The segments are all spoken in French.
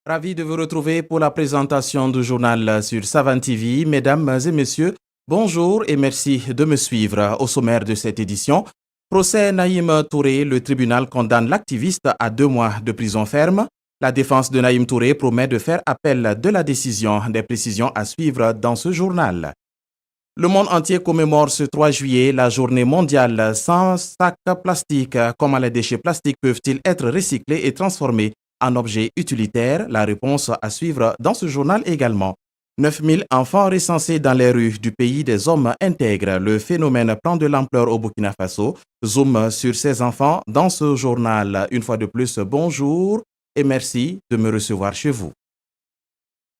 Ravi de vous retrouver pour la présentation du journal sur Savan TV. Mesdames et messieurs, bonjour et merci de me suivre. Au sommaire de cette édition, procès Naïm Touré, le tribunal condamne l'activiste à 2 mois de prison ferme. La défense de Naïm Touré promet de faire appel de la décision. Des précisions à suivre dans ce journal. Le monde entier commémore ce 3 juillet la journée mondiale sans sacs plastiques. Comment les déchets plastiques peuvent-ils être recyclés et transformés en objets utilitaires? La réponse à suivre dans ce journal également. 9000 enfants recensés dans les rues du pays des hommes intègres. Le phénomène prend de l'ampleur au Burkina Faso. Zoom sur ces enfants dans ce journal. Une fois de plus, bonjour et merci de me recevoir chez vous.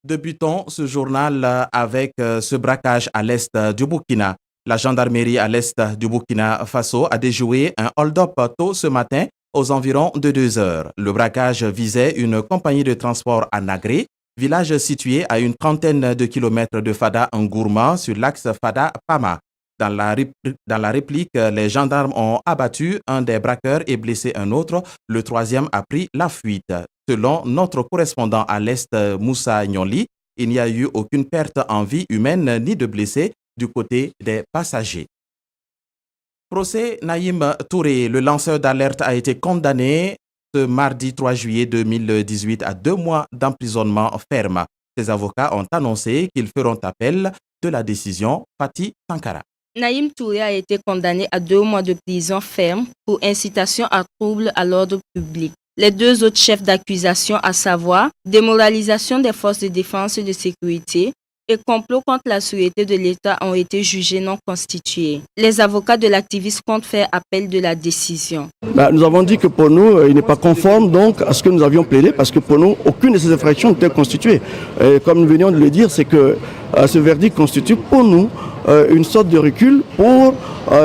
Débutons ce journal avec ce braquage à l'est du Burkina. La gendarmerie à l'est du Burkina Faso a déjoué un hold-up tôt ce matin aux environs de 2 heures. Le braquage visait une compagnie de transport à Nagré, village situé à une trentaine de kilomètres de Fada Ngourma sur l'axe Fada-Pama. Dans la réplique, les gendarmes ont abattu un des braqueurs et blessé un autre. Le troisième a pris la fuite. Selon notre correspondant à l'Est, Moussa Nyoli, il n'y a eu aucune perte en vie humaine ni de blessés du côté des passagers. Procès Naïm Touré, le lanceur d'alerte, a été condamné ce mardi 3 juillet 2018 à 2 mois d'emprisonnement ferme. Ses avocats ont annoncé qu'ils feront appel de la décision. Fatih Sankara. Naïm Touré a été condamné à 2 mois de prison ferme pour incitation à trouble à l'ordre public. Les 2 autres chefs d'accusation, à savoir démoralisation des forces de défense et de sécurité et complot contre la sûreté de l'État, ont été jugés non constitués. Les avocats de l'activiste comptent faire appel de la décision. Nous avons dit que pour nous, il n'est pas conforme donc à ce que nous avions plaidé, parce que pour nous, aucune de ces infractions n'était constituée. Et comme nous venions de le dire, c'est que ce verdict constitue pour nous une sorte de recul pour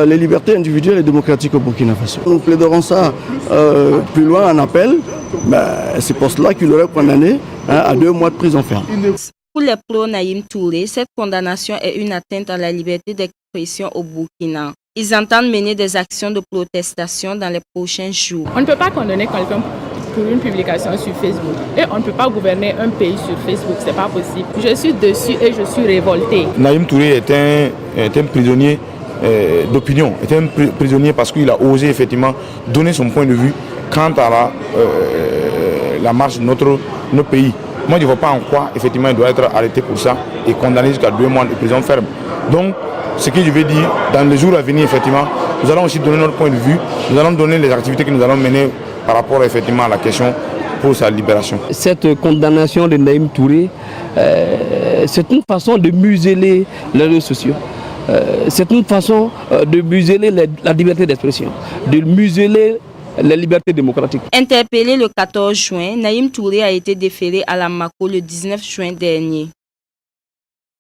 les libertés individuelles et démocratiques au Burkina Faso. Nous plaiderons ça plus loin en appel. C'est pour cela qu'il aurait condamné à 2 mois de prison ferme. Pour les pro-Naïm Touré, cette condamnation est une atteinte à la liberté d'expression au Burkina. Ils entendent mener des actions de protestation dans les prochains jours. On ne peut pas condamner quelqu'un pour une publication sur Facebook. Et on ne peut pas gouverner un pays sur Facebook, c'est pas possible. Je suis dessus et je suis révoltée. Naïm Touré est un prisonnier d'opinion, est un prisonnier parce qu'il a osé effectivement donner son point de vue quant à la marche de notre pays. Moi, je ne vois pas en quoi, effectivement, il doit être arrêté pour ça et condamné jusqu'à 2 mois de prison ferme. Donc, ce que je vais dire, dans les jours à venir, effectivement, nous allons aussi donner notre point de vue, nous allons donner les activités que nous allons mener par rapport, effectivement, à la question pour sa libération. Cette condamnation de Naïm Touré, c'est une façon de museler les réseaux sociaux. C'est une façon de museler la liberté d'expression, de museler les libertés démocratiques. Interpellé le 14 juin, Naïm Touré a été déféré à la Mako le 19 juin dernier.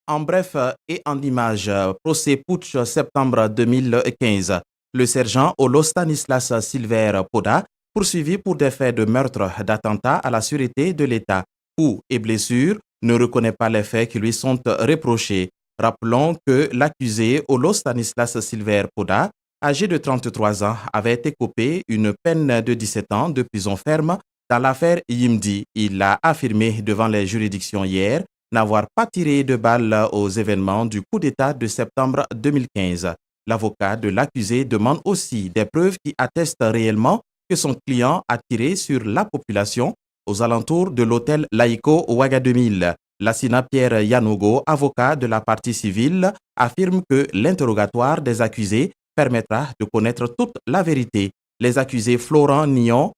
En bref et en images, procès putsch septembre 2015. Le sergent Olo Stanislas Silver Poda, poursuivi pour des faits de meurtre, d'attentat à la sûreté de l'État, coups et blessures, ne reconnaît pas les faits qui lui sont reprochés. Rappelons que l'accusé Olo Stanislas Silver Poda, âgé de 33 ans, avait écopé une peine de 17 ans de prison ferme dans l'affaire Yimdi. Il a affirmé devant les juridictions hier n'avoir pas tiré de balles aux événements du coup d'État de septembre 2015. L'avocat de l'accusé demande aussi des preuves qui attestent réellement que son client a tiré sur la population aux alentours de l'hôtel Laïko Ouagademil. Lassina Pierre Yanogo, avocat de la partie civile, affirme que l'interrogatoire des accusés permettra de connaître toute la vérité. Les accusés Florent Nion,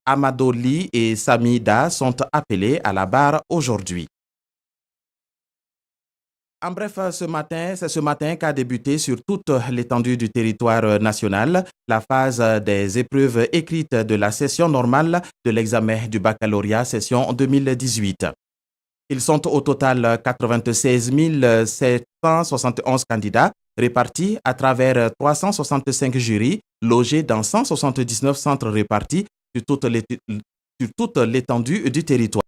Amadoli et Samida sont appelés à la barre aujourd'hui. En bref, c'est ce matin qu'a débuté sur toute l'étendue du territoire national la phase des épreuves écrites de la session normale de l'examen du baccalauréat session 2018. Ils sont au total 96 771 candidats répartis à travers 365 jurys logés dans 179 centres répartis sur toute l'étendue du territoire.